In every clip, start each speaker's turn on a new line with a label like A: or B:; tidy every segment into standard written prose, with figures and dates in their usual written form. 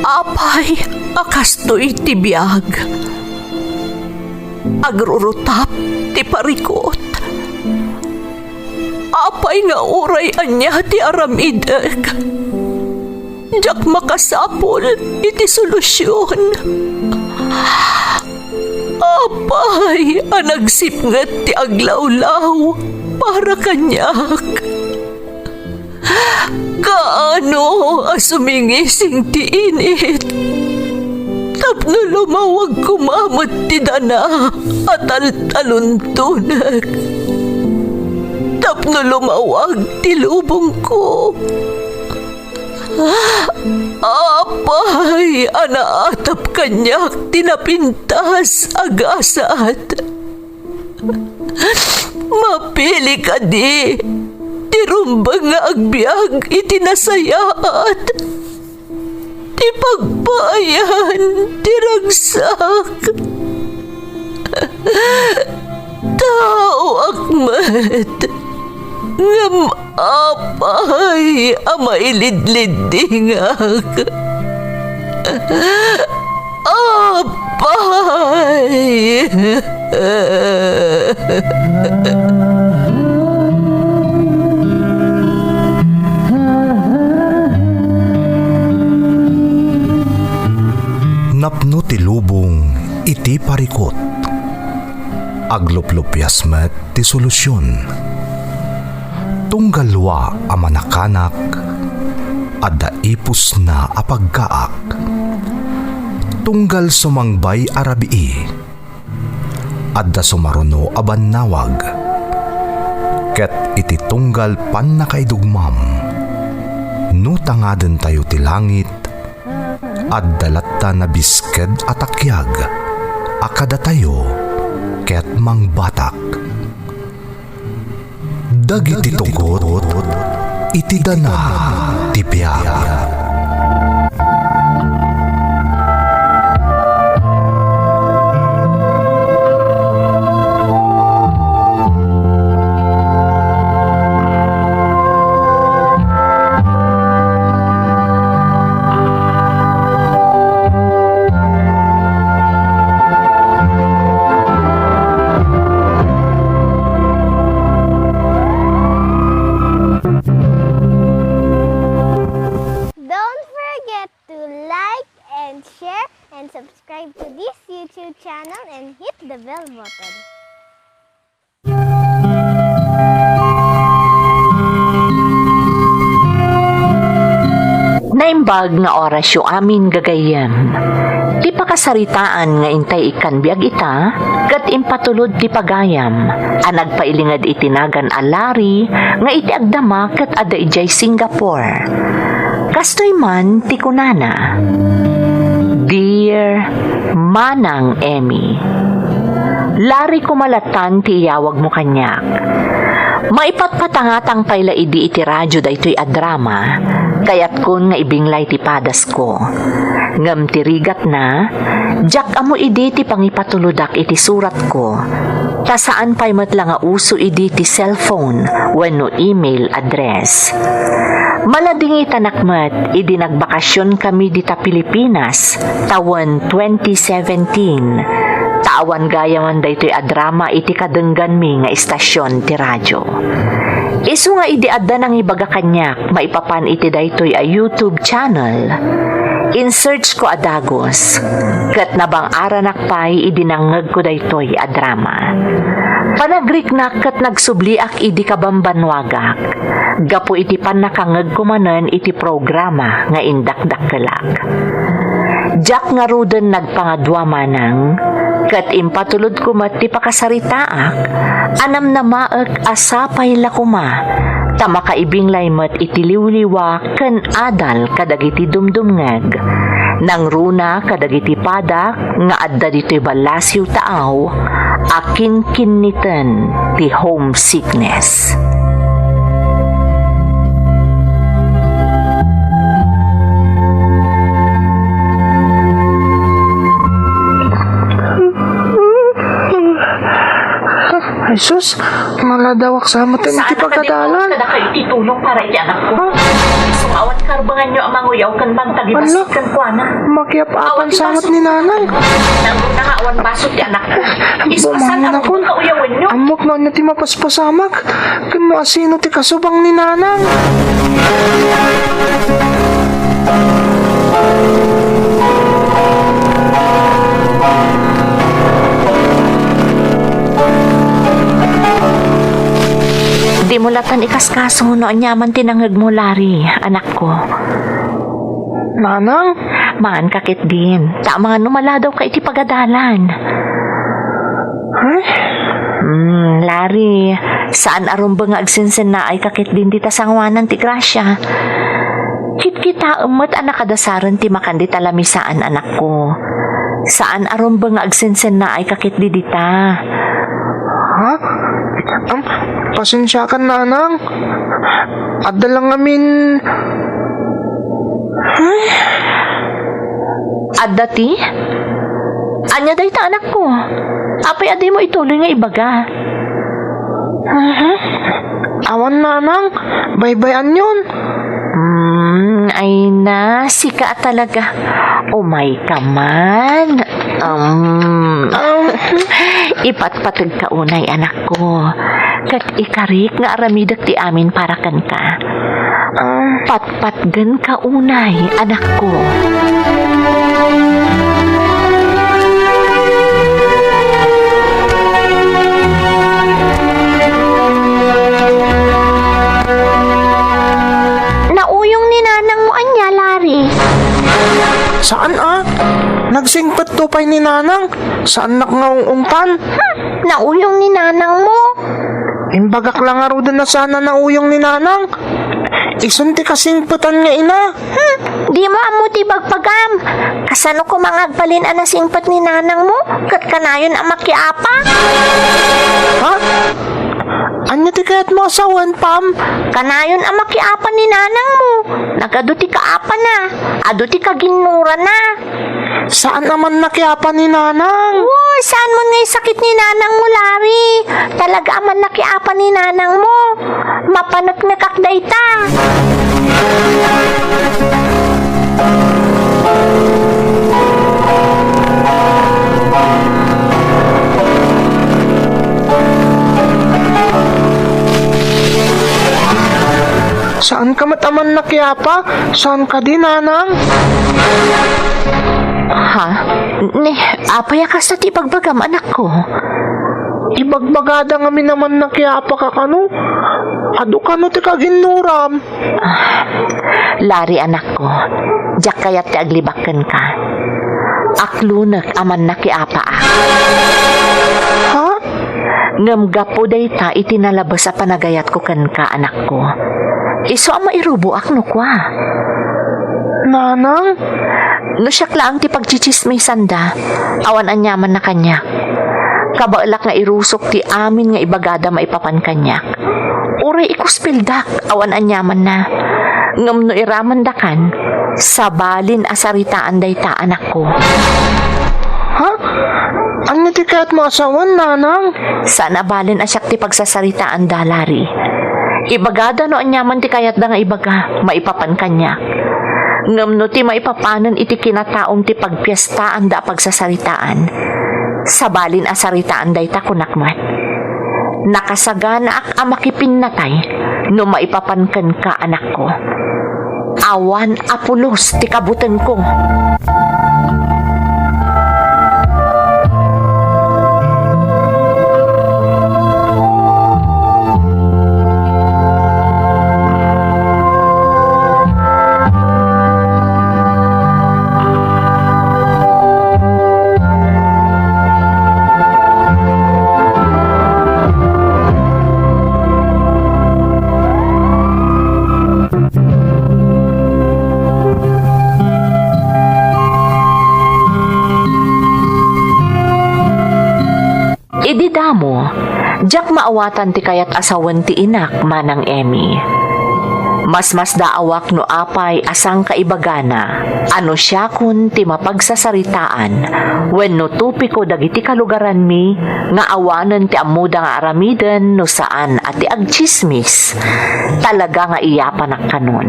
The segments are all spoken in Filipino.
A: Apay, akastoy ti biyag. Agrurutap ti parikot. Apay nga uray anya ti aramideg. Jak makasapol iti solusyon. Apay, anagsipnget ti aglawlaw para kanyak. Kaano asumingising ti init? Tapno lumawag kumamot ti dana at taluntunag. Tapno lumawag ti lubong ko. Apay, anaatap kanyak tinapintas agasat. Mapili ka di. Tirumbang nga agbyag itinasayaat. Ti pagbayan, tiragsak. Tao akmat. Ngam apay, amailidlidingak. Apay.
B: Napno ti lubong iti parikot. Agluplupyas met ti solusyon. Tunggalwa a manakanak adda ipus na apagkaak. Tunggal sumangbay arabii adda sumaruno a bannawag. Ket iti tunggal pan nakaidugmam no tangaden tayo ti langit at dalatta na bisked at akyag, akada tayo, ket mangbatak. Dagiti tugot, iti dana, tibiyag.
C: Subscribe to this YouTube channel and hit the bell button.
D: Naimbag nga oras yu amin gagayem. Di pakasaritaan nga intay ikan biag ita, kat impatulod ti pagayam. Anag pailingad itinagan alari, nga iti agdama kat ada ijay Singapore. Kastoy man ti kunana. Dear Manang Emmy, lari kumalatan ti iyawag mo kanyak. Maipatpatangatang payla idi iti radyo da ito'y adrama, kayat kun nga ibinglay ti padas ko. Ngam tirigat na, jak amo idi ti pangipatuludak iti surat ko. Ta saan pa'y matla nga uso idi ti cellphone wenno email address. Malading itanakmat, idi nagbakasyon kami dita Pilipinas, taon 2017. Tawan gayaman da ito'y adrama iti kadenggan mi nga istasyon ti radyo. Isu nga idi adda nang ibaga kanyak, maipapan iti da ito'y a YouTube channel. In-search ko adagos, kat nabang aranak pa'y idi nangag ko da ito'y adrama. Panagrik na kat nagsubliak idi kabambanwagak. Gapo iti pan nakangag kumanan iti programa nga indakdakkelak. Jak nga ruden nagpangadwa manang, kat impatulod ko mati pakasaritaak, anam na maag asapay lakuma, tama kaibing laymat iti liwliwa ken adal kadagiti dumdumngag, nang runa kadagiti padak nga adda dito'y balasyo taaw, akin kinniten ti homesickness.
E: Ay sus, Wala daw aksama tayo
D: Saan
E: iti pagkadalan.
D: Kada kayo titulong para iti anak ko. Isong awan karbangan nyo ang manguyaw kan bang tagibasit kan kuana.
E: Makiap-apan samat ni nanang.
D: Nangong nakawan basot ti anak ko. Ispasan
E: Bumangon
D: ang
E: ako.
D: kauyawan nyo.
E: Amok na niya ti mapaspasamak. Kano asino ti kasubang ni nanang.
D: Di mo latan ikaskaso no anyaman tinangag mo, Lari, anak ko.
E: Nanang?
D: Maan kakit din. Ta mga numala daw ka iti pagadalan.
E: Ay,
D: Lari, saan aron ba nga agsinsen na ay kakit din di tasangwanan ti grasya? Kit kita umot anak kadasaran ti makandi talamisaan anak ko. Saan aron ba nga agsinsen na ay kakit di dita?
E: ha? Pasensya ka, nanang. Adda lang amin... Ay,
D: Adda ti? Anya day ta anak ko. Apay aday mo ituloy nga ibaga.
E: awan nanang. Baybayan yun.
D: Ay na, sika talaga. Umay ka man. Ipatpatag ka unay anak ko. Kat ikarik nga aramidak ti amin para kan ka. Patpatgan ka unay anak ko.
C: Nauyong ni nanang mo anya, Lari.
E: Saan Nagsingpat tupay ni nanang. Saan nakngaungungpan?
C: Nauyong ni nanang mo.
E: Imbagak lang aruda na sana nauyong ni nanang. Isun ti kasingputan nga ina.
C: Di mo amo ti bagpagam. Kasano ko mangagbalin ang nasingpat ni nanang mo? Kat kanayon ang makiapa.
E: Ha? Anya ti kayat mo asawan, Pam?
C: Kanayon ang makiapa ni nanang mo. Nagado ti kaapa na. Ado ti kaginura na.
E: Saan naman nakiapa ni nanang?
C: Oh, saan mo nga sakit ni nanang mo, Lari? Talaga aman nakiapa ni nanang mo. Mapanaknakak day ta.
E: Saan ka mataman nakiapa? Saan ka din, nanang?
D: Ha? Apay akas na ti pagbagam anak ko.
E: Ibagbagada nga mi naman nakiapa ka kano? Ado kano ti kaginuram?
D: Lari anak ko, jak kayat ti aglibakan ka. Aklunak aman nakiapa ah.
E: Ha?
D: Ngamgapo day ta itinalabas sa panagayat ko kan ka anak ko. Iso ang mairubo akno kwa.
E: Nanang?
D: No siya lang ti pagchichismisan da, awan anyaman na kanya. Kabailak nga irusok ti amin nga ibagada maipapan kanya. Uray ikuspildak, awan anyaman na. Ngam no iraman dakan, sabalin asaritaan day ta anak ko.
E: Ha? Ano ti kayat mo asawan, nanang?
D: Sana balin asyak ti pagsasaritaan da, Lari. Ibagada no anyaman ti kayat da nga ibaga, maipapan kanya. Ngam no ti maipapanan iti kinataong ti pagpiestaan da pagsasaritaan. Sabalin asaritaan day ta kunakmat. Nakasagana ak amakipin natay no maipapankan ka anak ko. Awan apulos ti kabutan ko. Ididamo, jak maawatan ti kayat asawan ti inak manang Emmy. Mas daawak no apay asang kaibagana, ano siya kun ti mapagsasaritaan, when no tupi ko dagiti kalugaran mi, nga awanan ti amuda nga aramiden no saan at ti agchismis, talaga nga iyapanak kanon.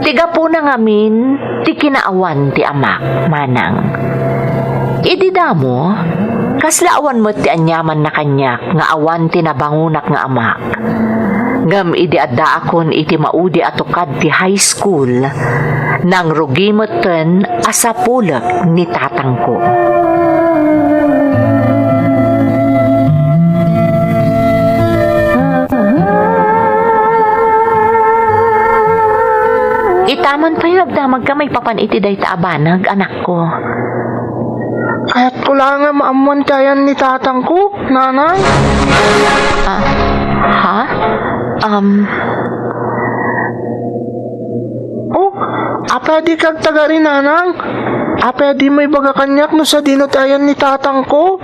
D: Tiga po na ngamin, ti kinaawan ti amak, manang. Idida mo, kaslaawan mo ti anyaman na kanyak, nga awan ti nabangunak nga amak. Ngam idi adda akon iti maudi atukad ti high school, nang rugimutten asapulak ni tatang ko. Itaman pa yung agdamag ka may papan iti day taabanag, anak ko.
E: Kaya't ko lang nga maamuan kayan ni tatang ko, nanay.
D: Ha?
E: Oh, pwede kag taga rin, nanang. Pwede may baga kanyak no sa dinotayan ni tatang ko.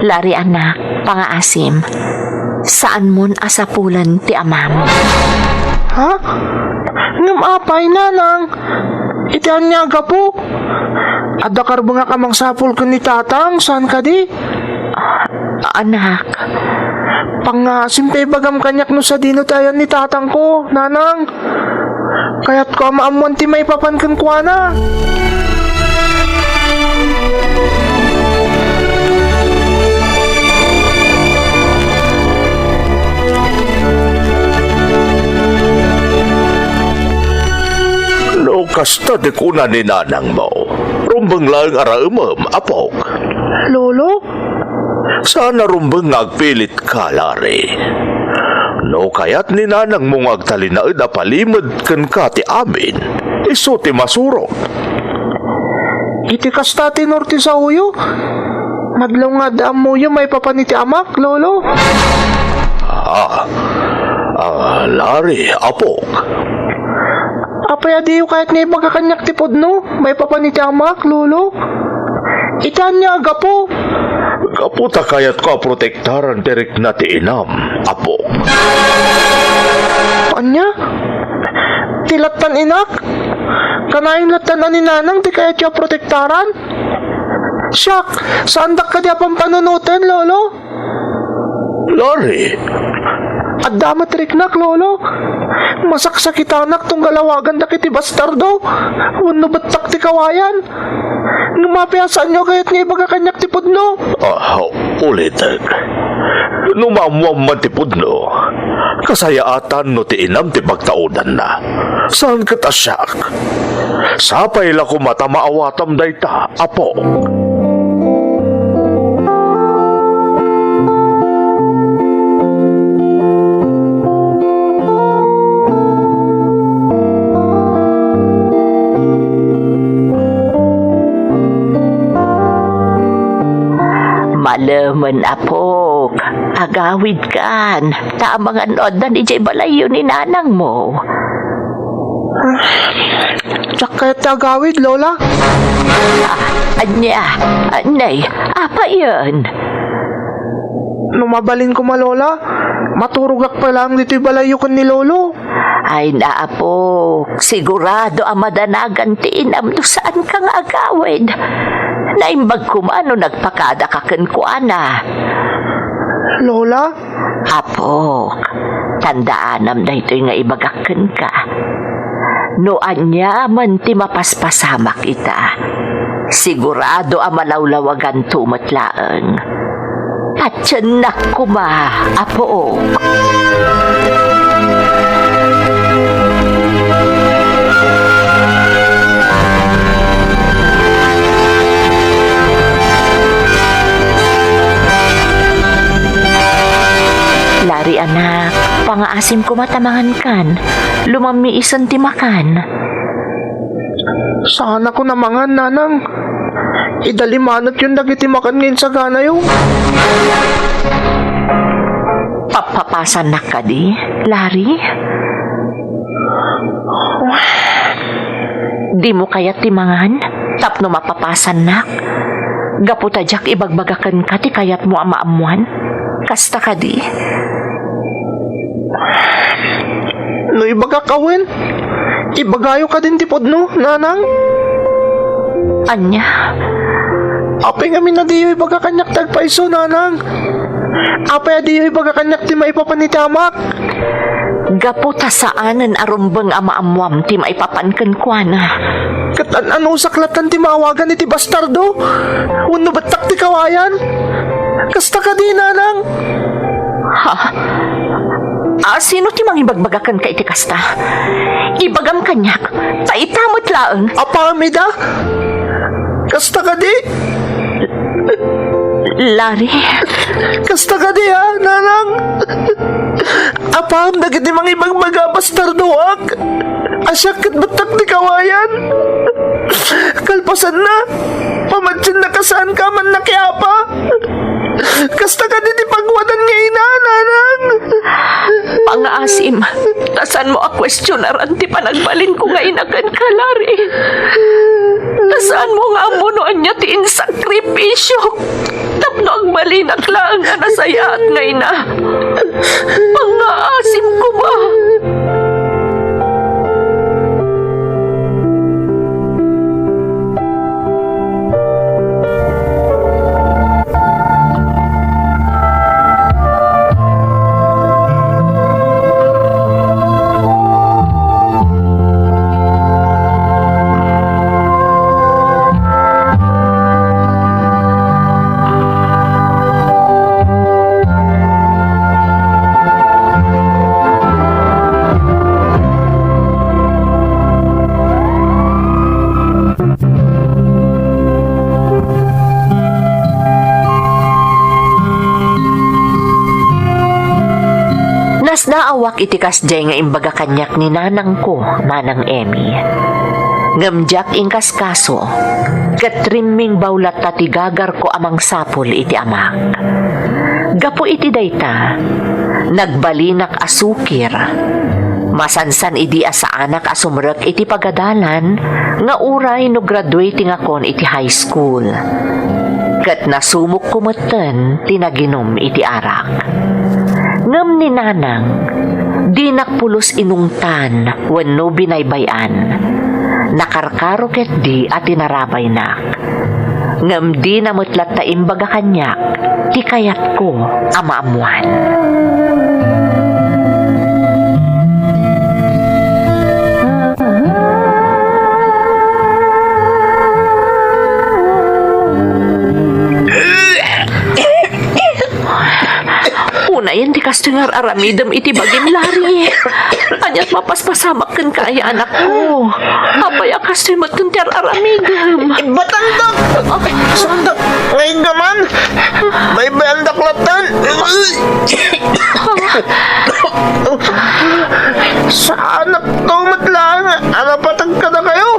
D: Lari anak, pangaasim. Saan mon asapulan ti amam?
E: Ha? Ngam apay, nanang. Itian niya po. Adda karbo nga kamang sapul ko ni tatang, saan ka di?
D: Anak,
E: Pangasim tayo bagam kanyak no sa dinotayan ni tatang ko, nanang. Kaya't ko maamuan ti may papankan ko na.
F: No, kasta di kuna ni nanang mo. Rumbang lang araumam, apok.
E: Lolo?
F: Sana rumbang agpilit ka, Lari. No, kaya't ni nanang mong agtalinaid na palimad kan ka ti amin. Iso ti masurot.
E: Iti kasta tinor ti sa uyo. Madlaw nga daam mo yung may papaniti amak, lolo.
F: Lari, apok.
E: Apaya di yung kahit nga ibagakanyak tipod no, may papaniti amak, lolo. Itan niya agapo.
F: Kaputa kaya't ko protektaran direk na ti inam, apok.
E: Anya? Tilatan inak? Kanayin latan na ni nanang di kaya siya protektaran? Siyak, saan dak ka di apang panunutin, lolo?
F: Lari,
E: At damat riknak, lolo. Masaksakitanak tong galawagan da kiti bastardo. Wano batak ti kawayan. Ngumapiasan nyo kaya't nga ibagakanyak tipod no.
F: ulitin. Numamuam man ti pudno. Kasayaatan no ti inam ti pagtaudan na. Saan ka tasyak? Sapay la ko mata maawatam dayta, apo.
D: Malaman apok, agawid kan, tamang anod na ni Jay Balayo ni nanang mo.
E: Tsak kaya't agawid, lola.
D: Anya, anay, apa yun?
E: Numabalin ko malola. Maturugak pa lang dito'y balayo ko ni lolo.
D: Ay naapok, sigurado ang madanagan ti inam no saan kang agawid. Naimbag kumano nagpakada kaken ko ana.
E: Lola?
D: Apok, tandaanam na ito'y nga ibagaken ka. No anya man ti mapaspasamak ita. Sigurado ang malawlawagan tumatlaang. At tiyanak ko ma, apok. Lari anak, pangaasim ko matamangan kan, lumami isan timakan.
E: Sana ko namangan, nanang. Idalimanot yung dagiti makan ngayon sa gana yung.
D: Papapasan na ka di, Lari? Di mo kaya timangan? Tapno mapapasan nak? Gaputa jak ibagbagakan ka ti kayat mo amaamuan? Kasta ka di?
E: ibaga kawin. Ibagayo ka din tipod no, nanang.
D: Anya,
E: Apay nga minadiyo ibaga kanyak tagpaiso, nanang. Apay adiyo ibaga kanyak ti maipapanitamak.
D: gaputa saanan arumbang ama-amwam ti maipapanken kwa na.
E: Kat ano saklatan ti maawagan iti bastardo? Uno batak ti kawayan? Kasta ka di, nanang.
D: Ha? Sino ti mangibagbagakan ka iti kasta? Ibagam kanyak, taitamot laeng.
E: Apamida? Kasta ka di?
D: Lari,
E: Kasta ka di, ha, nanang? Apam dagiti mangibagbaga bastardoak? Asyak kat batak ti kawayan? Kalpasan na? Pamadyan na kasaan ka man nakiapa? Kasta ka di pagwadan nga ina, nanang?
D: pangaasim, tasan mo a questionaran ti panagbalin ko nga inakan ka, Lari. Tasaan mo nga amunoan niya ti insakripisyo. Tapno ang balinak lang nga nasaya at ngay na. Pangaasim ko ba? Nas naawak iti kasjay nga imbaga kanyak ni nanang ko, nanang Emmy. Ngamjak ingkas kaso, katrimming bawlat tati gagar ko amang sapol iti amak. Gapo iti dayta, nagbalinak asukir. Masansan idi asa anak asumrek iti pagadalan, nga uray no graduating akon iti high school. Kat nasumok kumeten, tinaginom iti arak. Ngam ni nanang, di nakpulos inungtan, wenno binaybayan. Nakarkaro ket di at tinarabay nak. Ngam di namutlat ta imbaga kanyak, ti kayat ko amaamuan. Unayan di kastengar aramidem iti bagim, Lari. Anyat mapaspasamak kan kaya anak ko. Apay akasimot kan tiar aramidem.
E: Batandak! Sandak! Ngayon naman! May bayandak latan! Sa anak to matlang! Anapatag ka na kayo!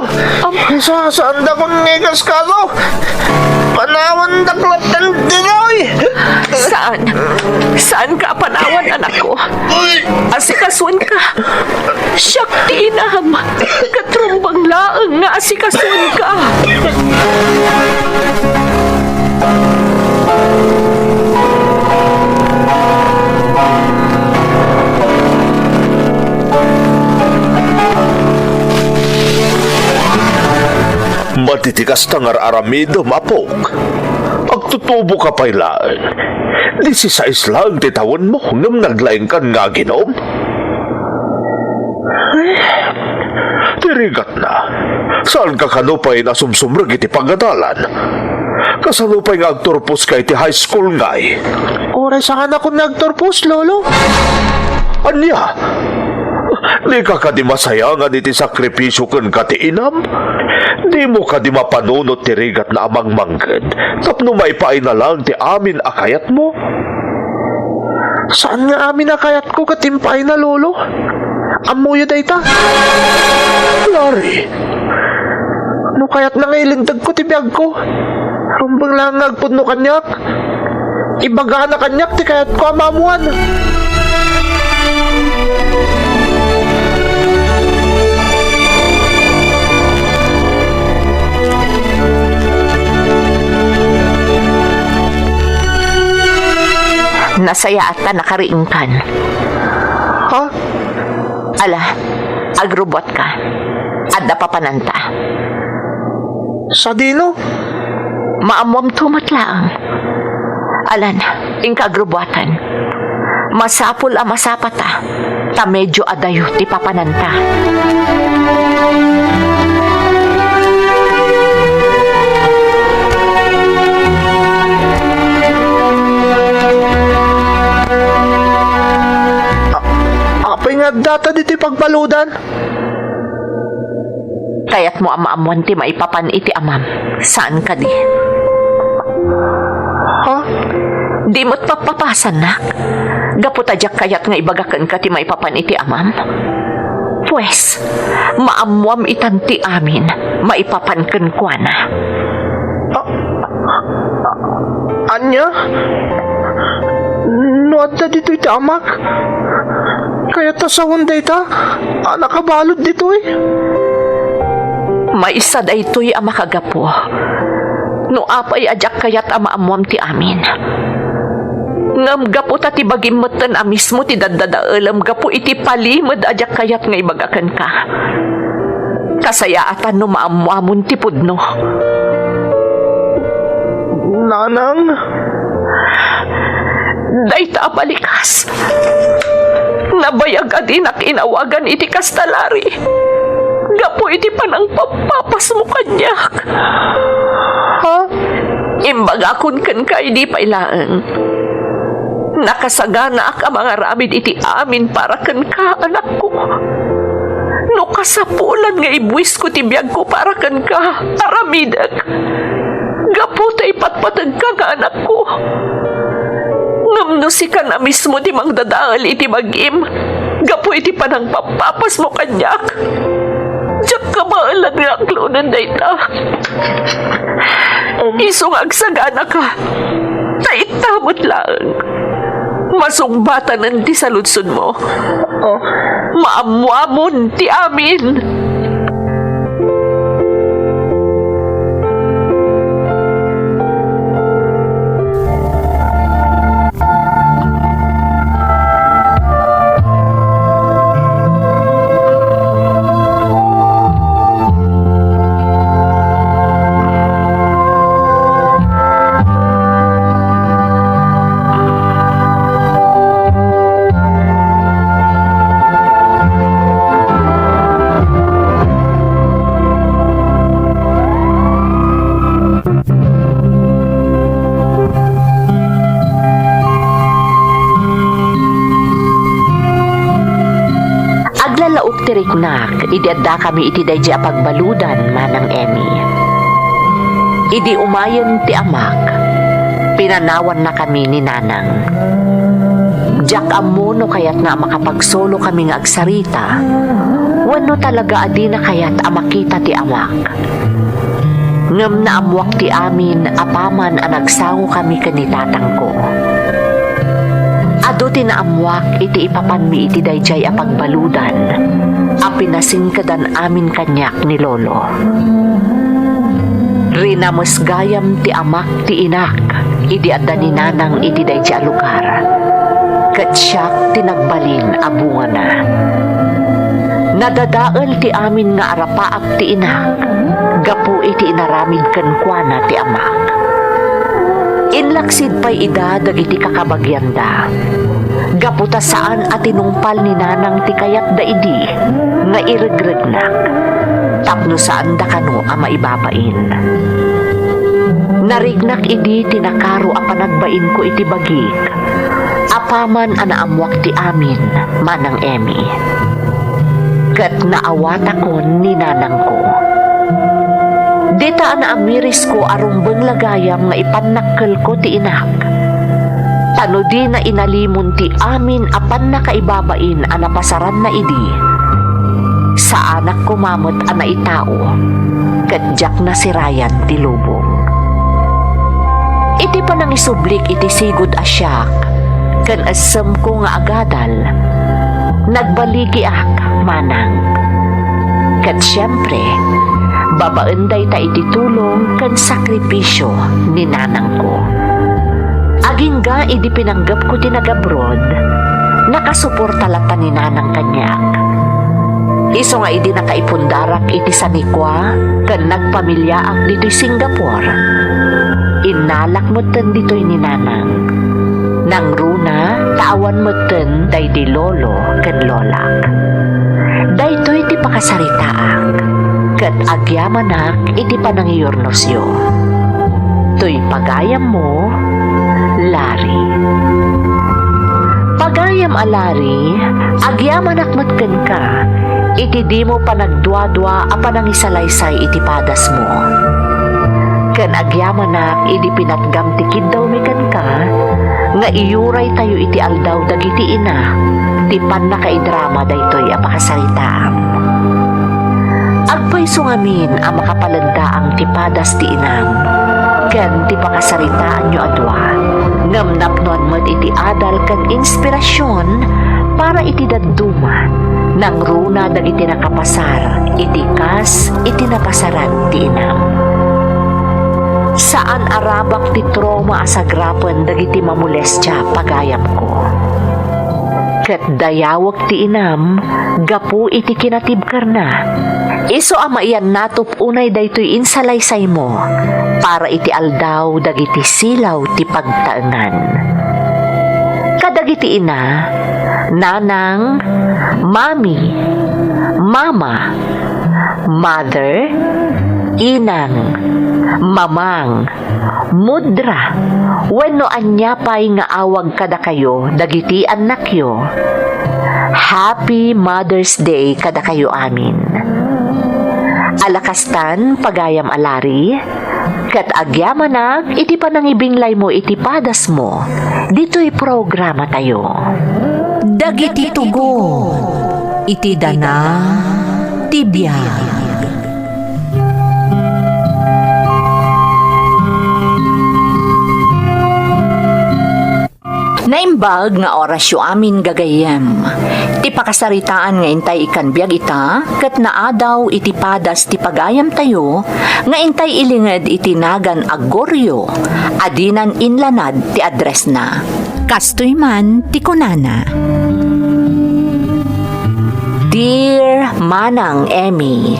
E: Sa sandak kong ngigas ka to! Panawan daklatan dinoy!
D: Saan? Saan ka panawan, anak ko? Asikasuan ka. Syakti inam. Katrumbang laeng nga asikasuan ka.
F: Matitikas tangar aramido mapok. Agtutubo ka pa'y laeng. 16 lang titawan mo ngam naglaing kan nga ginom. Tirigat na. Saan ka kanupay na sumsumrag iti pagadalan? Kasanupay nga agturpos ka iti high school ngay.
E: Oray sa anak ko nagtorpos, lolo.
F: Anya? Di ka di masayangan iti sakripisyo kan kati inam? Di mo ka di mapanunot ti rigat na amang mangged tapno maipaay na lang ti amin akayat mo?
E: Saan nga amin akayat ko katimpay na, lolo? Amuyo dayta.
F: Lari,
E: No kayat na ngailindag ko ti biyag ko. Rumbang lang nagpud no kanyak. Ibaga na kanyak ti kayat ko amamuan.
D: Nasaya at ta nakariingkan.
E: Ha?
D: Ala, agrobot ka. Adda papananta.
E: Sa dilo?
D: Maamwam tumatlaang. Alan, ingka agrobatan. Masapul a masapata. Ta medyo adayo ti papananta.
E: Apay nga data dito pagbaludan?
D: Kaya't mo amaamuan ti maipapan iti amam. Saan ka di?
E: Ha?
D: Di mo't papapasan nak. Gaputadyak kayat nga ibagakan ka ti maipapan iti amam. Pues, maamuam itanti amin, maipapan ken kuana.
E: Anya? No, adda dito iti amak? Kaya ta sa hunday ta? Nakabalod dito eh.
D: May isa da ito'y amakagapo. No apay adyak kayat amaamuam ti amin. Ngam gapo ta ti bagimatan a mismo ti daddadaalam gapo iti palimad adyak kayat nga ibagakan ka. Kasayaatan no maamuamon ti pudno.
E: Nanang?
D: Dayta balikas. Nabayag adinak inawagan iti kastalari. Gapo iti panang papapas mo kanyak.
E: Ha?
D: Imbagakon kan kay di pailaan. Nakasagana ka mga ramid iti amin para kan ka, anak ko. No kasapulan nga ibuwis ko ti biyag ko para kan ka, aramidak. Gapo tay patpatag ka nga, anak ko. Ngamno si ka na mismo di mangdadaal iti bagim. Gapo iti panang papapas mo kanyak. Diyak ka maalag nga aklunan dayta. Isong agsagana ka. Taitamot lang. Masungbatan ti saludsod mo. Maamuamon ti amin. Tiriknak, idi adda kami iti dayjay pagbaludan manang Emmy. Idi umayon ti amak, pinanawan na kami ni nanang. Diyak amuno kayat nga makapagsolo kami nga agsarita, wano talaga adi na kayat amakita ti amak. Ngam na amwak ti amin, apaman ang nagsango kami kanitatang ko. Ado tinaamuak iti ipapanmi iti dayjay a pagbaludan. Apinasingkadan amin kanyak ni Lolo. Rinamos gayam ti amak ti inak. Idi adda ni nanang iti dayjay a lugar. Kat siyak tinagbalin a bunga na. Nadadaal ti amin nga arapaak ti inak. Gapu iti inaramid kankwana ti amak. Inlaksid pa'y idadag iti kakabagyanda. Gaputa saan at tinungpal ni nanang ti kayat da idi, nga iregragnak. Tapno saan da kano ang maibabain. Narignak idi tinakaro a panagbain ko iti bagik. Apaman anaamwak ti amin, manang Emmy. Kat naawata ko ni nanang ko. Dita na amiris ko arumbang lagayam nga ipanakkel ko ti inak. Tano di na inalimon ti amin apan nakaibabain a napasaran na idi. Sa anak ko mamot a naitao, kadyak na sirayan ti lubong. Iti pa nang isublik iti sigud asyak, kan asam ko nga agadal, nagbaligi ak manang. Kat siyempre, babaenday ta iti tulong kan sakripisyo ni nanang ko. Aging ga idi pinanggap ko tinagabroad, nakasuporta lata ni nanang kanyak. Iso nga idi nakaipundarak iti sanikwa ken nagpamilyaak dito'y Singapore. Inalak mo ten dito'y ni Nanang. Nang runa, tawan mo ten day di lolo ken lolak. Daytoy ti pakasaritaak ket agyamanak iti panangiyornosyo. To'y pagayam mo, Lari. Pagayam a Lari, agyamanak metken ka, iti di mo panagdwa-dwa a panangisalaysay iti padas mo. Ken agyamanak iti pinatgam ti kiddaw miken ka, nga iyuray tayo iti aldaw dagiti ina, ti pannakaidrama daytoy a pakasaritaam. Agpayso ngamin a makapalandaang ti padas ti inam, ken ti pakasaritaan nyo adwa, ngamnapnon mo't iti adal ken inspirasyon para iti daduma, nang runa dagiti nakapasar, iti kas, iti napasaran ti inam. Saan arabak ti trauma asagrapan dagiti mamulestya pagayam ko. Ket dayawag ti inam, gapu iti kinatibkar na. Iso ama iyan natup unay daytoy insalaysay mo, para iti aldaw dagiti silaw ti pagtaengan. Kadagiti ina, nanang, mami, mama, mother, inang, mamang, mudra, wenno anyapay nga awag kada kayo dagiti annakyo. Happy Mother's Day kada kayo amin. Alakastan pagayam alari, ket agyamanak iti panangibinglay mo iti padas mo. Dito'y programa tayo.
A: Dagiti tugo, iti dana, tibiyag.
G: Naimbag nga orasyo amin gagayem. Ti pakasaritaan nga intay ikan biag ita, ket naadaw iti padas ti pagayam tayo, nga intay ilinged iti nagan agoryo, adinan inlanad ti address na. Kastoy man ti kunana. Dear Manang Emmy,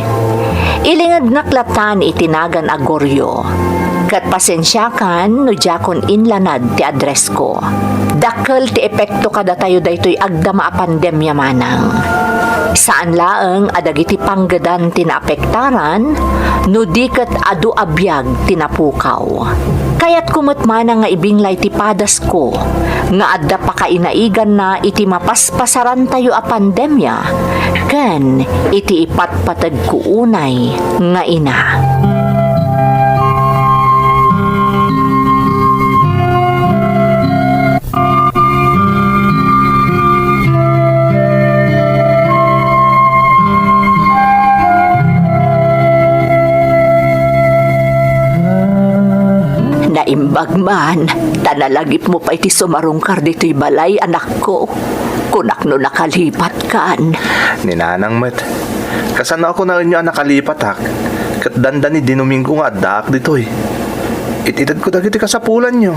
G: ilinged naklatan iti nagan agoryo, ket pasensyakan no jakon inlanad ti address ko. Dakkel ti epekto kada tayo daytoy agdama a pandemya manang. Saan laeng adagiti panggedan ti naapektaran, no diket adu abiyag tinapukaw. Kaya't kumot manang nga ibinglay ti padas ko, nga adda pa kainaigan na iti mapaspasaran tayo a pandemya, ken iti ipatpatag ko unay nga ina. Naimbag man, tanalagip mo pa iti sumarungkar dito'y balay, anak ko. Kunak no nakalipat kan.
E: Ninanang met, kasano ako na inyo nakalipat hak? Kat dandan ni dinuming ko nga daak dito'y. Ititad ko dagiti kasapulan nyo.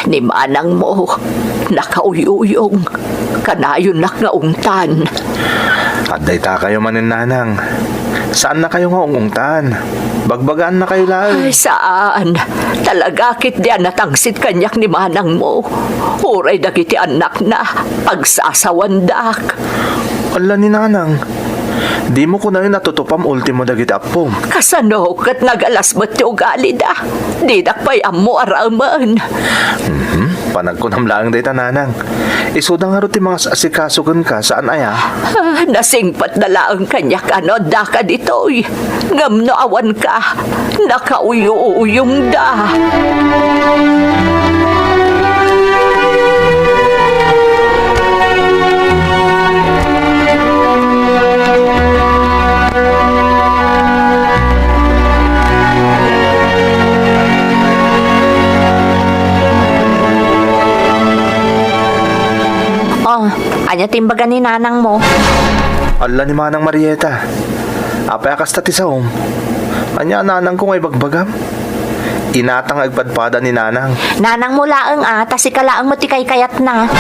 G: Ni manang mo, nakauyuyong, kanayon nak nga ungtan.
E: Aday ta kayo manin nanang. Saan na kayo nga ungungtan? Bagbagaan na kayo lang.
G: Ay, saan? Talaga kit diyan natangsit kanyak ni manang mo. Uray dagiti anak na, pagsasawandak.
E: Ala ni nanang, di mo ko na yun natutupam ultimo dagiti apom.
G: Kasano kat nagalas ba't yung ugali da? Di dakpay amo araman.
E: Panagkunam lang day tananang. Isudang haro ti mga asikasugan ka saan aya?
G: Nasingpat na lang kanyak ano da ka ditoy. Ngam no awan ka. Nakauyo-uyong da. Anya timbagan ni nanang mo.
E: Ala ni Manang Marieta. Apay akas tati sa Anya nanang ko ngay bagbagam. inatang agpadpada ni nanang.
G: Nanang mo laang tas ikalaang mo ti kayat na.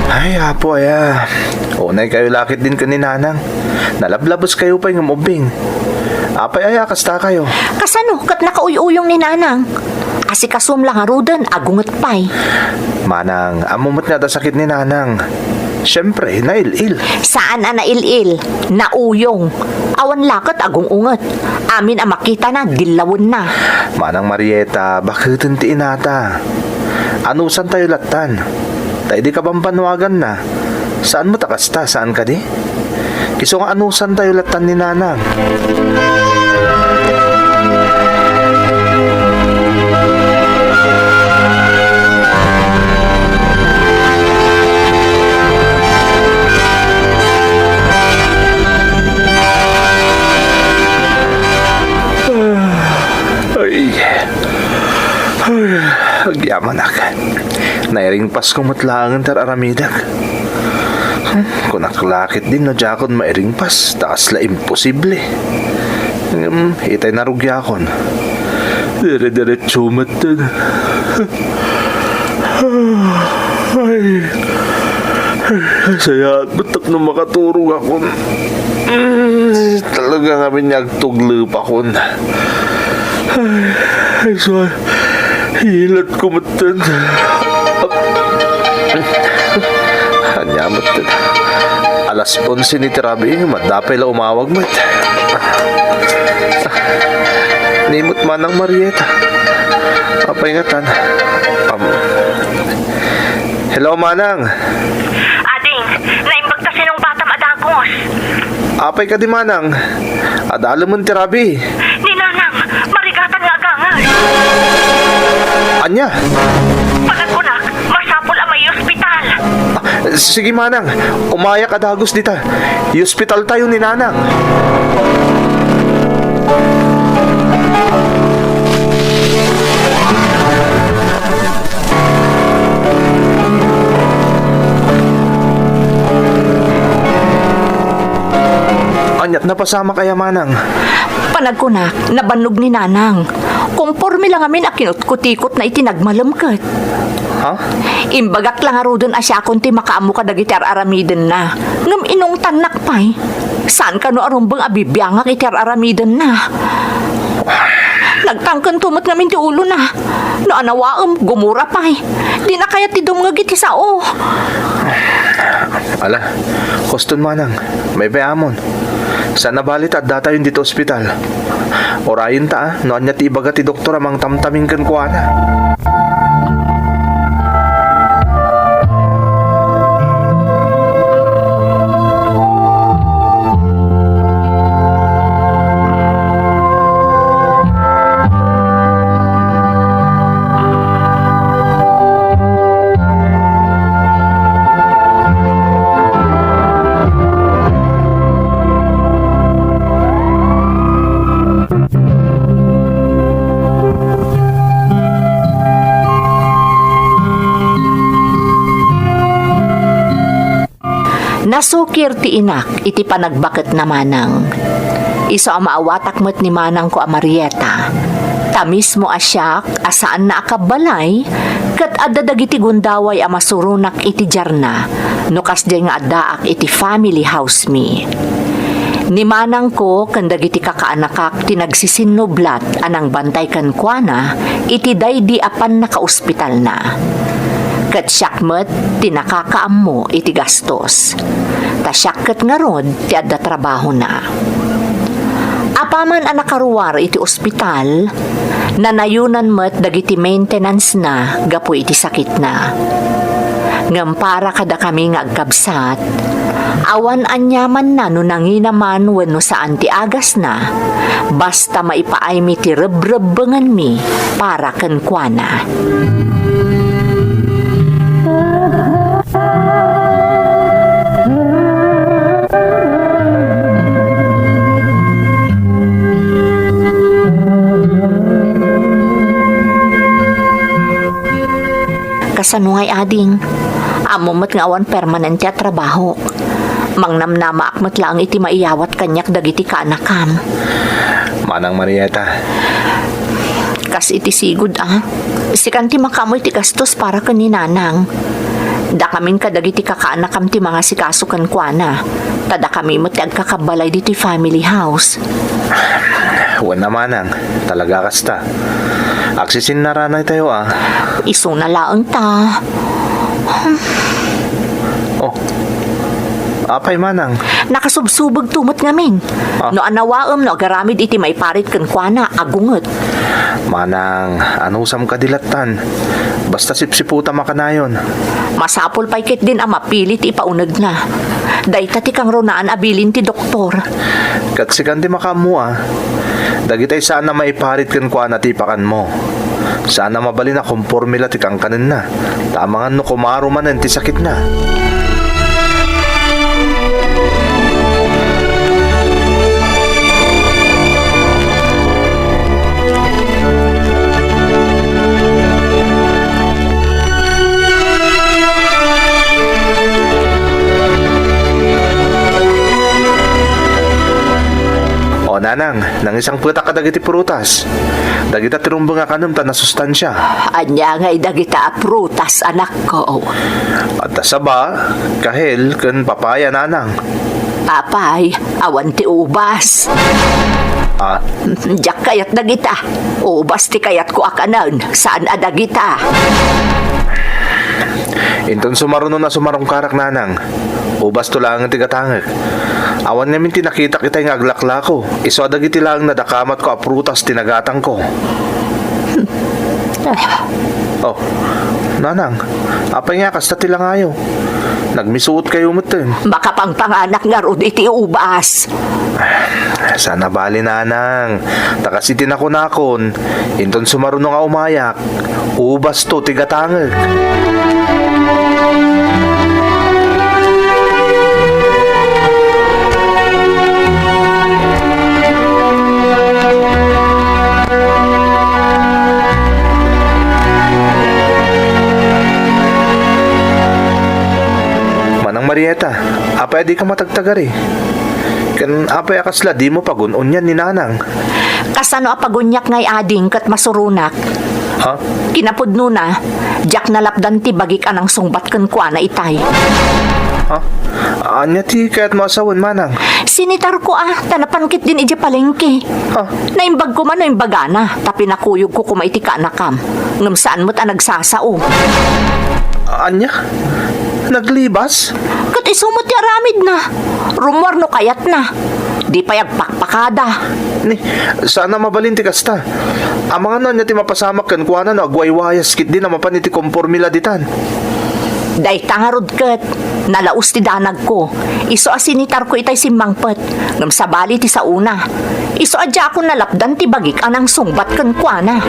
E: Ay, apo, aya. Unay kayo lakit din ka ni nanang. Nalablabos kayo pa yung umubing. Apay, aya, kasta kayo.
G: Kasano, kat nakauyuyong ni nanang. Asikasum lang arudan, agunget pay.
E: Manang, amumot nga da sakit ni nanang. Siyempre, nail-il.
G: Saan nailil? Nauyong. Awan lakat agung unget. Amin ang makita na, dilawon na.
E: Manang Marieta, bakit ti inata? Anusan tayo latan? Tayo di ka bang panwagan na? Saan mo takasta? Saan ka di? Kiso nga anusan tayo latan ni nanang? Agyaman ak. Nairing pas kumatlangan tar aramidag. Kung naklakit din no jakon mairing pas, taas la imposible. Itay narugyakon. Dire-diretso matan. Ay. Saya batak na makaturog akon. Talaga nga binyagtuglip akon. Ay, so, hilat ko matan. Hanya matan. Alas 11 ni Tirabi, madapay la umawag mat. Nimot manang Marieta. Papaingatan. Hello, manang.
C: Ading, naimbag ta sinong batam adagos.
E: Apay ka di manang. Adalo mo Tirabi.
C: Ni nanang, marigatan nga agangan.
E: Anya?
C: Pagkunak, masapol ang may ospital.
E: Sige manang, umayak adagos dita. Hospital tayo ni nanang. Anyat napasama kaya manang.
G: Panagkunak, nabannog ni nanang. Kumporme lang amin a kinutkutikot na itinagmalamkat.
E: Ha?
G: Imbagak lang arudon asya akong ti makaamu ka dagiti aramiden na. Ngam inong tanak pay. Saan ka no arumbang abibiyangak iti aramiden na? Nagtangkan tumot ngamin ti ulo na. No anawaam, gumura pay. Di na kaya ti dumngag iti sao.
E: Ala, kuston manang. May bayamon. Saan nabalit at data yun dito ospital? Orayin ta noan niya ti ibaga ti doktor amang tamtaming kan kuana.
G: Nasukir ti inak iti panagbaket na manang. Iso ang maawatak mo't ni manang ko a Marieta. Tamis mo asyak asaan na akabalay kat addadag iti gundaway a masurunak iti jarna no kasday nga addaak iti family house me. Ni manang ko kandag iti kakaanakak tinagsisinublat anang bantay kan kuana iti daydi apan naka-ospital na. Kat syakmet, tinakakaam mo iti gastos. Ta syakket nga rod, ti adda trabaho na. Apaman ang nakaruwar iti ospital, nanayunan met dagiti maintenance na, gapu iti sakit na. Ngam para kada kami nga agkabsat, awan anyaman na no nanginaman wenno saan ti agas na, basta maipaay mi ti rebrebbengan mi para ken kuana. Kasanungay ading, amumot nga awan permanent ya trabaho. Mangnamnama akmat lang iti maiyawat kanyak dagiti kaanakam.
E: Manang Marieta.
G: Kas iti sigud si kanti makamoy ti gastos para kani nanang. Da kamin kadagiti kakaanak kam ti mga sikasukan kuana. Tada kami mo ti agkakabalay diti family house.
E: Wan na manang, talaga kasta. Aksisin na ranay tayo
G: Iso na laang ta.
E: Oh, apay manang.
G: Nakasubsubog tumot ngamin. No anawaom no garamid iti may parit kan kuana agungot.
E: Manang, anusam kadilatan. Basta sipsiputa makanayon.
G: Masapol paikit din ang mapilit ipaunag na. Dayta ti kang ronaan abilin ti doktor.
E: Katsikan di makamu Dagitay sana maiparit kan kuana ti pakan mo. Sana mabali na kumpormila ti kang kanin na. Tamangan no kumaro manen ti sakit na. Nanang, nang isang puta ka dagiti prutas. Dagita tirumbang nga kanam ta na sustansya.
G: Anya nga'y dagita prutas, anak ko.
E: At saba, kahel, kan papaya nanang.
G: Apay, awan ti ubas. Diyak kayat dagita. Ubas ti kayat ko akanan. Saan adagita?
E: Inton sumaruno na sumarong karak nanang. Ubas to lang ang tigatangag. Awan namin tinakita kita yung aglakla ko. Iso adagiti lang nadakamat ko a prutas tinagatang ko. Oh, nanang, apay nga kasta tilangayo. Nagmisuot kayo mutin.
G: Baka pang panganak nga ron iti ubas.
E: Sana bali nanang. Takasitin ako nakon. Inton sumaruno nga umayak. Ubas to tigatangag. Marieta, apay di ka matagtagari. Kan apay akasla di mo pagunon yan ni nanang.
G: Kasano apagunyak ngay ading kat masurunak. Kinapudno na, jak nalapdan ti bagik anang sungbat kan kuana itay.
E: Anya ti kaya't masawan manang.
G: Sinitar ko tanapankit din ija palengke. Naimbag ko man naimbagana, tapi nakuyog ko kumaiti ka anakam. Ngam saan mo't nagsasao.
E: Anya? Naglibas?
G: Kat isumot ti aramid na. Rumor no kayat na. Di payag pakpakada.
E: Ni, sana mabalin ti kasta. Ang mga nanya ti mapasamak kan kuana no agwaywayas kit din na mapan iti kompormila ditan.
G: Day tangarod kat. Nalaus ti danag ko. Iso asinitar ko itay simmangpet. Ngam sabali ti sauna. Iso adya ako nalapdan ti bagik anang sungbat kan kuana.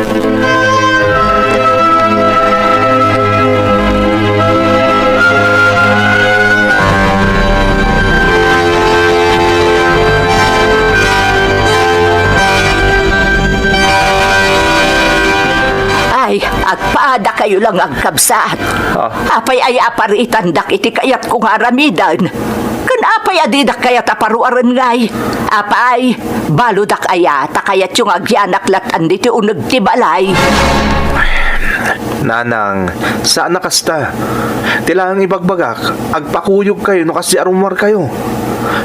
G: Agpaada kayo lang agkabsat. Apay ay aparitan dak iti kayat kong aramidan. Kan apay adidak kayat aparuaran ngay. Apay, baludak ayata kayat yung agyanaklat andi ti unag ti balay.
E: Nanang, saan nakasta? Tilang ibagbagak, agpakuyog kayo no kasi arumar kayo.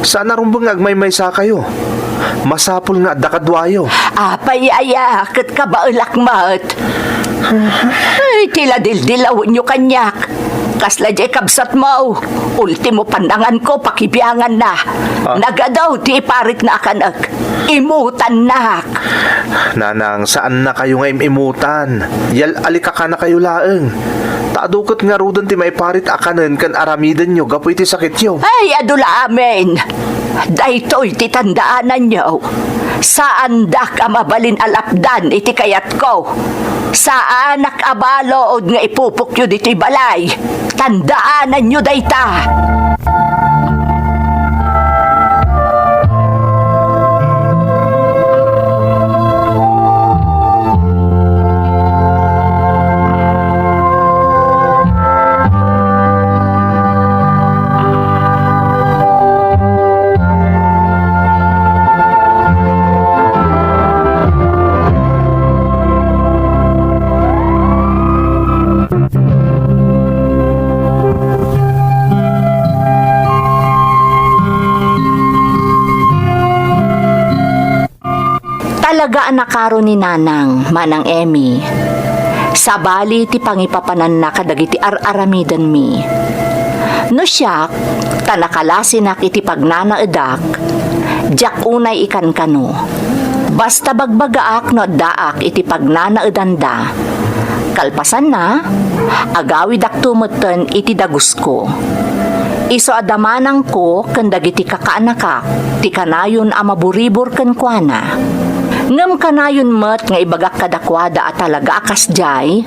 E: Saan arumbang agmay-maysa kayo? Masapul nga dakadwayo.
G: Apay aya, kat kabaulakmat. Ay, tila dildilawin nyo kanyak. Kasla jay kabsat mo. Ultimo pandangan ko, pakibiyangan na. Nagadaw, ti iparit na kanak. Imutan nak.
E: Nanang, saan na kayo ngayon imutan? Yal alikaka na kayo laeng. Taadukot nga rudan ti may parit akanan kan aramidan nyo, gapoy ti sakit yo.
G: Ay, adula amin. Daytoy ti tandaanan nyo. Saan da ka mabalin alapdan iti kayat ko? Saan nakabalood nga ipupukyo dito'y balay? Tandaanan nyo dayta! Alagaan na karo ni Nanang, Manang Emmy. Sabali ti pangipapanan na kadagiti aramidan mi. No siya, tanakalasin iti pagnanaedak, jak unay ikan kano. Basta bagbagaak no daak iti pagnanaedanda. Kalpasan na, agawidak tumuten iti dagus ko. Iso adamanang ko kandagiti kakaanakak, ti kanayon amaburibor ken kuana. Ngem kanayon met nga ibagak kadakwada at talaga akas jay,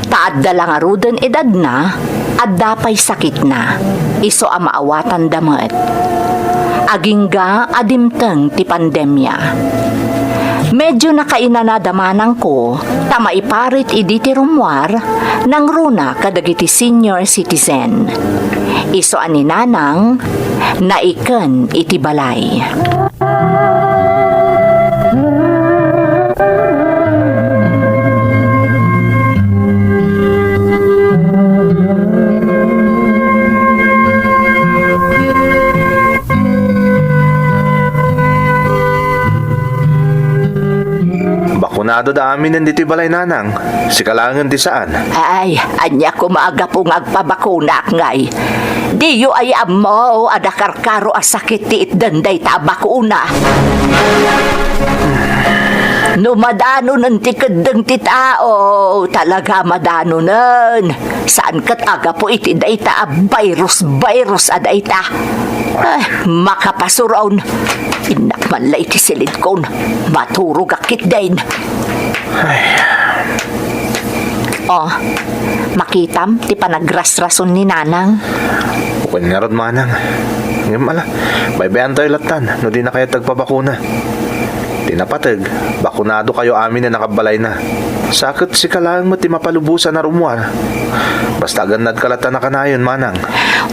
G: taad dalang aruden edad na, at dapay sakit na, iso amaawatan damet. Agingga adimteng ti pandemya. Medyo nakainanadamanang ko, tamaiparit iditi rumwar, nang runa kadagiti senior citizen. Iso ani Nanang, naiken iti balay.
E: Bakunado da amin nandito balay, Nanang. Si kalangan di saan?
G: Ay, anya ko maaga po ngagpabakunak ngay. Diyo ay amo, adakarkaro asakit ti itdanday tabakuna. No madano ng tikadang ti tao, talaga madano nun. Saan kat aga po iti dayta virus adayta. Ay, makapasuraw. Inak man lay ti silid kon, maturog akit din. Oh, makitam ti panagrasrason ni Nanang.
E: Bukod nga rod, Manang. Ngayon ala, baybayan tayo latan, no di na kayo tagpabakuna. Tinapatag, bakunado kayo amin na nakabalay na. Sakit si kalang mo ti mapalubusan na rumwar. Basta ganad kalatan na kanayon, Manang.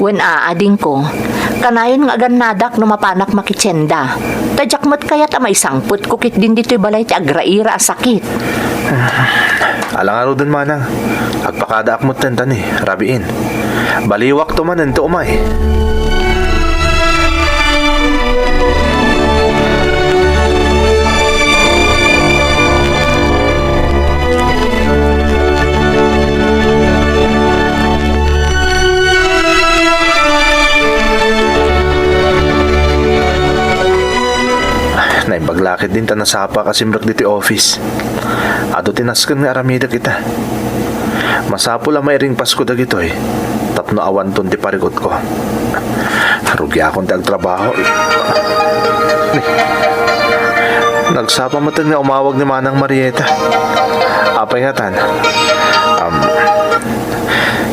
G: Wen aading ko, kanayon nga ganadak no mapanak makitsenda. Tadyak mat kayat amay sangput kukit din dito'y balay ti agraira a sakit.
E: Alang aro dun, Manang. Agpakadaak mo tentan rabiin. Baliwak to man ento umay. Naibaglakit din ta nasapa kasimrak diti office. Ado tinaskan nga aramida kita. Masapo lang may ring Pasko dagitoy. Tapno awan ton ti parigot ko. Rugi akong tagtrabaho. Nagsapa mo nga umawag ni Manang Marieta. Apay nga tan.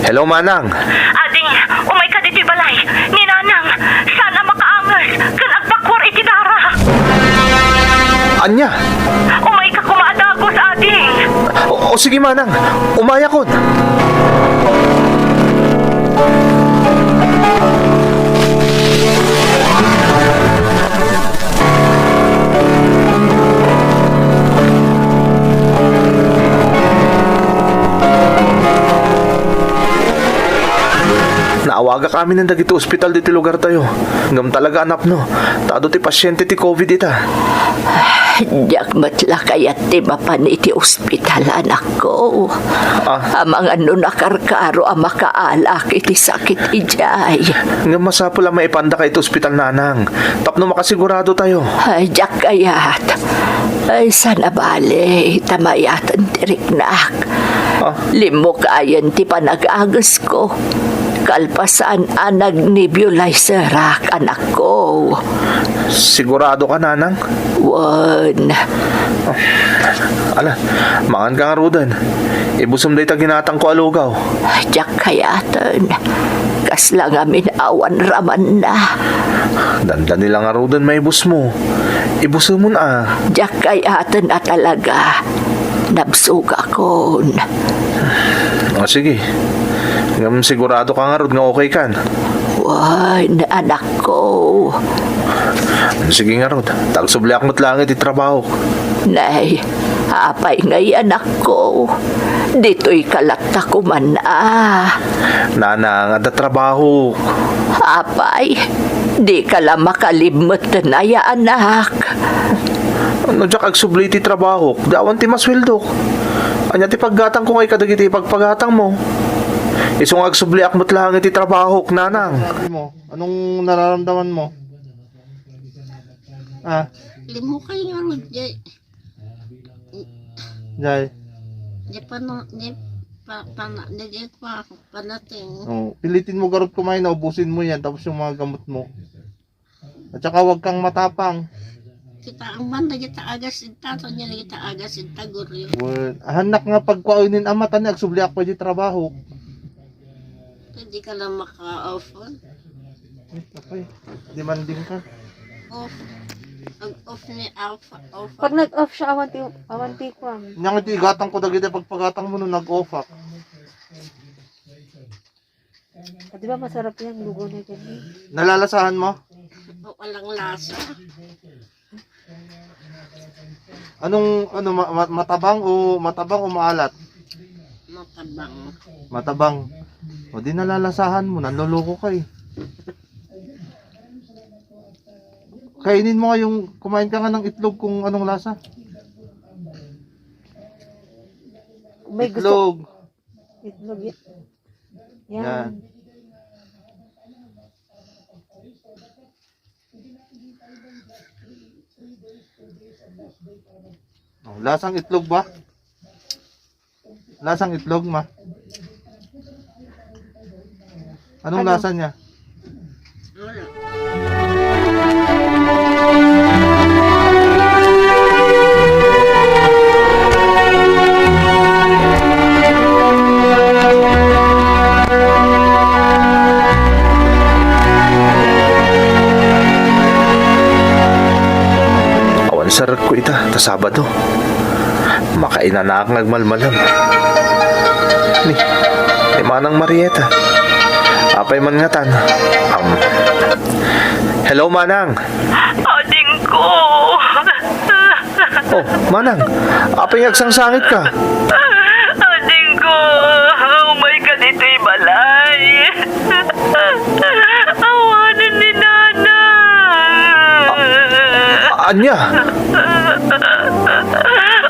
E: Hello, Manang.
H: Ading, umay ka diti balay. Ni Nanang, sana makaangas. Kan agbakwar iti dara.
E: Anya?
H: Umay ka kumaadagos, ading.
E: O sige, Manang. Umaya ko. Naawaga kami ng dagito ospital diti lugar tayo. Ngam talaga anak no. Tado ti pasyente ti COVID ita.
G: Diyak matla kayat ti mapan iti ospital anak ko. Amang ano nakarkaro ang makaalak iti sakit ijay.
E: Ngam masapo lang maipanda ka iti ospital, Nanang. Tapno makasigurado tayo.
G: Ay, diyak kayat. Ay, sana bale, tamayatan tiriknak. Limo kayan ti panag-agas ko. Kalpasan ang nag-nebulizer anak ko.
E: Sigurado ka, Nanang?
G: Wan.
E: Ala, mangan ka nga rudan. Ibusum day ta ginatang ko alugaw.
G: Diyak kayatan. Kasla nga minawan raman na.
E: Dandan nila nga rudan may bus mo. Ibusum mo na.
G: Diyak kayatan na talaga. Nabsuga kon.
E: O sige. Ngam sigurado ka nga rod nga okay kan.
G: Wan, anak ko.
E: Sige nga rod. Tagsubliak mo't langit itrabaho.
G: Nay, apay ngay anak ko. Dito'y kalata ko man
E: Nanang, ada trabaho.
G: Apay, di ka lang makalimot na ya anak.
E: Ano jak agsubli ti trabaho, dawan ti masweldo. Anya ti paggatang ko ngay kadagiti pagpagatang mo. Isong agsubli akmot lang iti trabaho, nanang. Mo, anong nararamdaman mo? Ah,
I: Limo kayo nga ron, Jay.
E: Jay.
I: Di pa no, di pa panating.
E: Oh, pilitin mo garot kumain na ubusin mo yan tapos yung mga gamot mo. At saka huwag kang matapang.
I: Kita ang banda kita agas sinta, so niya kita agas sinta guryo.
E: Well, hanak nga pagkuaunin ama tani agsubli ako di trabaho.
I: Hindi ka lang maka-off.
E: Okay, demanding ka.
I: Off. Off ni Alpha. Off.
J: Pag nag-off siya, awanti ko.
E: Nyang iti igatang ko dagiti pagpagatang mo nung nag-off.
J: Di ba masarap yan, lugo na ganyan?
E: Nalalasahan mo?
I: Walang lasa.
E: Anong matabang o maalat?
I: Matabang.
E: Matabang. O di nalalasahan mo, nanloloko ka eh. Kainin mo nga yung, kumain ka nga ng itlog kung anong lasa.
J: May
E: Itlog.
J: Itlog yan.
E: Yan. Oh, lasang itlog ba? Lasang itlog ma. Anong lasa niya?
I: Wala.
E: Awan sarat ko ita, ta Sabado. Makainan na akong nagmalmalam. Ni Manang Marieta. Apay man nga tan. Hello, Manang.
H: Ading ko.
E: Oh, Manang. Apay ngagsangsangit ka.
H: Ading ko. Umay ka dito'y balay. Awanan ni Nanang.
E: Anya?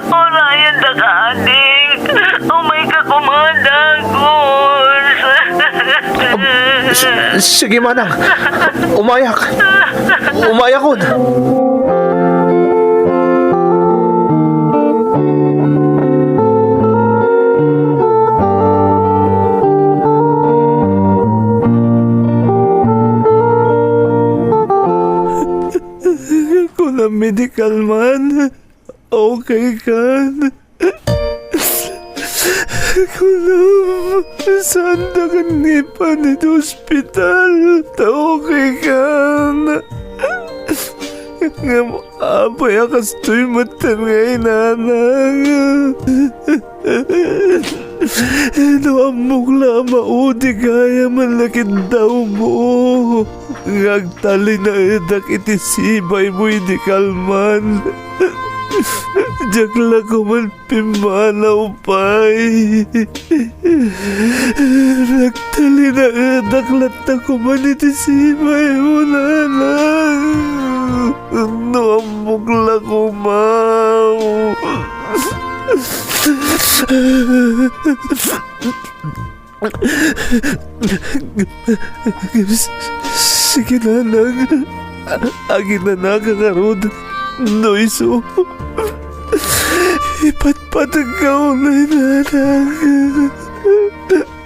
H: Orayan da ka, ading. Umay ka kumadagos.
E: Sige, Manang. Umayak. Umayakod.
K: Kung na medical man, okay ka. Kung saan na kanipan ito hospital, okay ka. Nga apay akastoy matan ngay nanang. Amok lama udi kaya malakit daw mo. Ngagtali na edak iti sibay mo hindi kalman. Jakla ko man pimanaw pay. Nagtali na edak lata ko man iti sibay mo nanang. No amok la ko mau. Sige nanang. Agi na nakakarod. No iso. Ipatpatag ka unay nanang.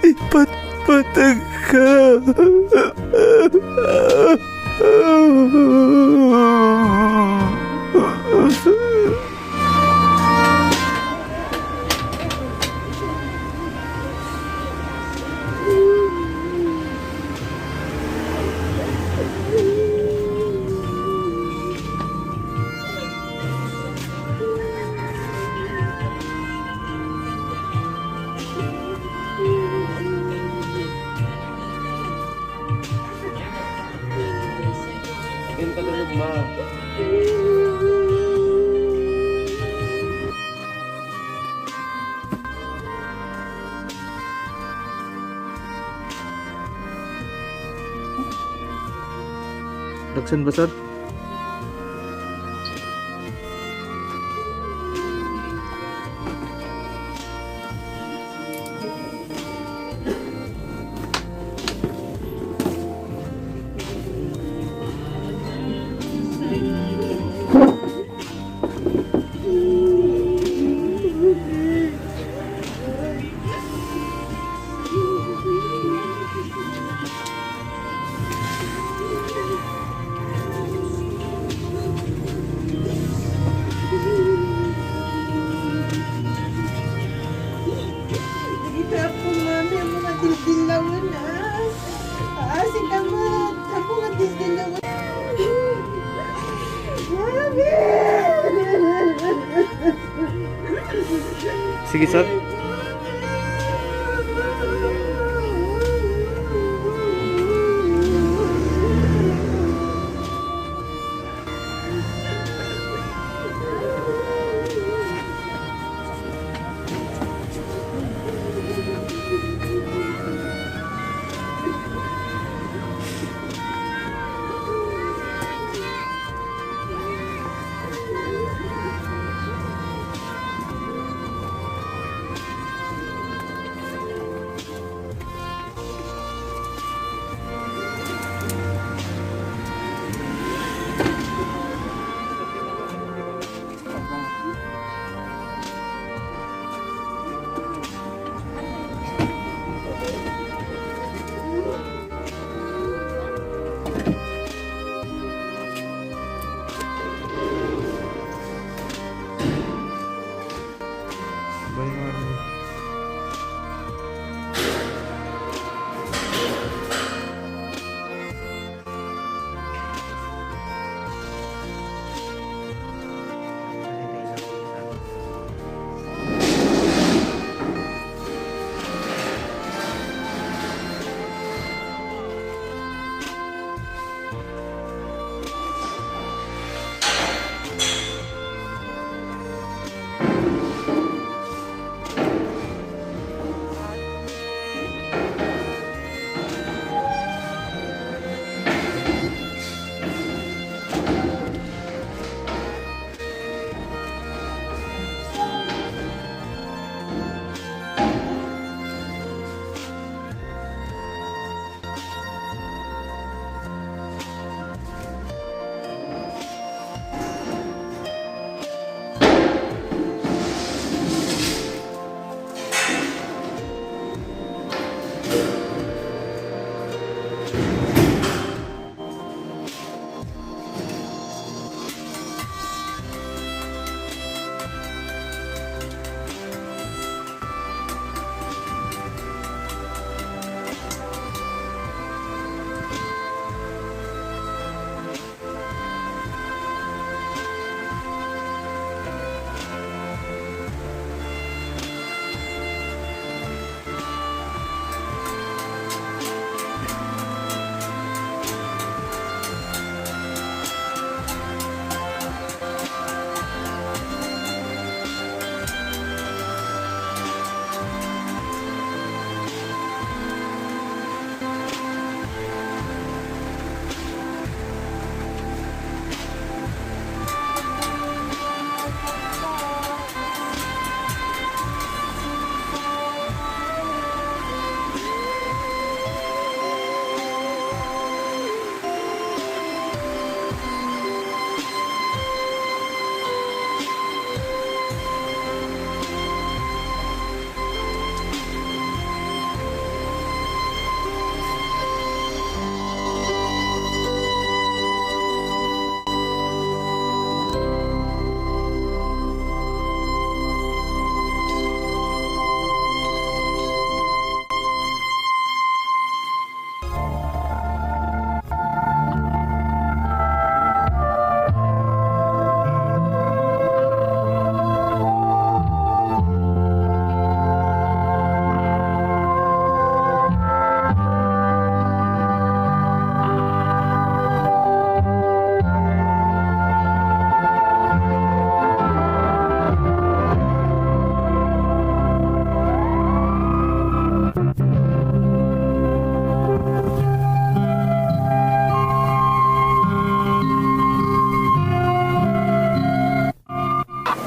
K: Ipatpatag ka.
E: Nagsan basad?
K: Sige, sir.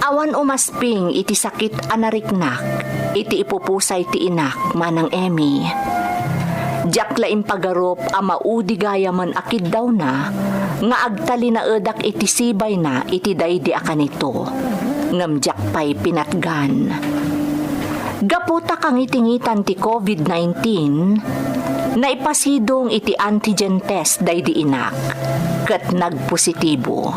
G: Awan umasping iti sakit anariknak, iti ipupusay ti inak manang Emmy. Diak laing pagarup a maudi gaya man akid daw na, nga agtali na edak iti sibay na iti daydi akanito, ngam diak pay pinatgan. Gaputa kang itingitan ti COVID-19, naipasidong iti antigen test daydi inak, ket nagpositibo.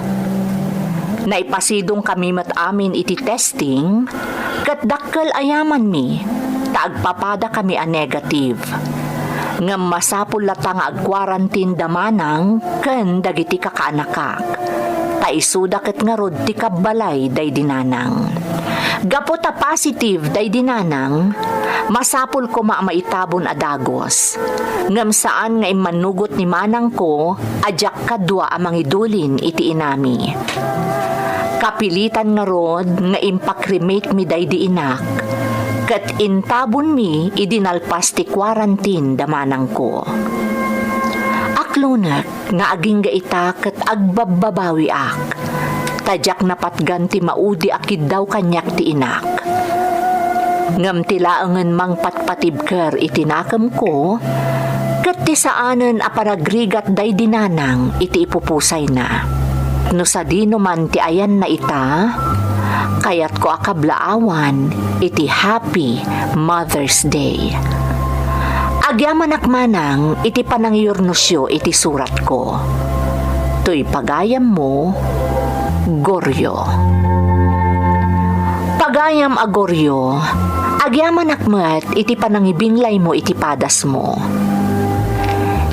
G: Naipasidong kami mat amin iti testing, ket dakkel ayaman mi, taagpapada kami a negative. Ngam masapul lata nga ag-quarantine damanang ken dagiti kakaanakak. Kaisuda ket nga rod ti kabalay day dinanang. Gapo ta positive day dinanang, masapul ko maitabon adagos. Ngam saan nga imanugot ni manang ko, ajak kadwa amang idulin iti inami. Kapilitan nga rod nga impakremate mi day di inak, kat intabon mi idinalpas ti quarantine damanang ko. Aklunak nga aging gaita kat agbababawi ak, tadyak napatgan ti maudi akid daw kanyak ti inak. Ngam tilaangan mang patpatibker itinakam ko, kat ti saanan aparagrigat day dinanang iti ipupusay na. No sa dino man ti ayan na ita, kayat ko akablaawan iti Happy Mother's Day. Agyaman akmanang iti panangyurnosyo iti surat ko. Tuy pagayam mo, Goryo. Pagayam a Goryo, agyaman akmat iti panangibinglay mo iti padas mo.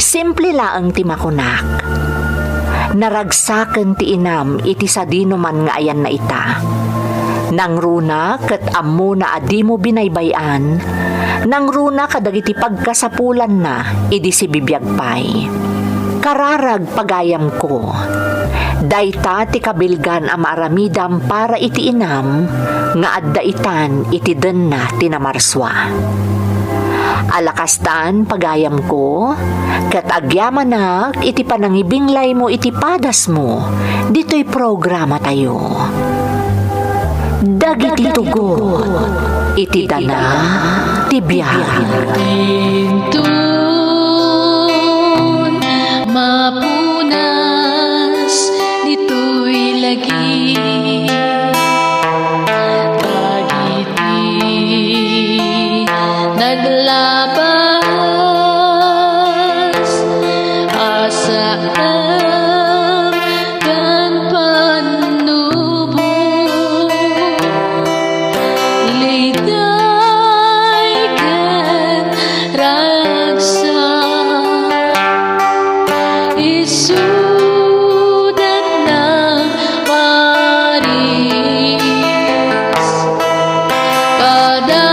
G: Simple laang ti makunak. Naragsaken ti inam iti sadino man nga ayan na ita. Nang runa ket ammo na adi mo binaybayan, nang runa kadagiti pagkasapulan na idi si bibiyag pay. Kararag pagayam ko, dayta ti kabilgan a maaramidam para iti inam nga addaitan iti den na tinamarswa. Alakastan pagayam ko, kat agyaman na iti panangibinglay mo iti padas mo, dito'y programa tayo. Dagiti tugot, iti dana, tibiyag.
L: Tintun, mapunas, dito'y lagi. Naglabas asaan kan panubo liday kan ragsa isudat ng paris kada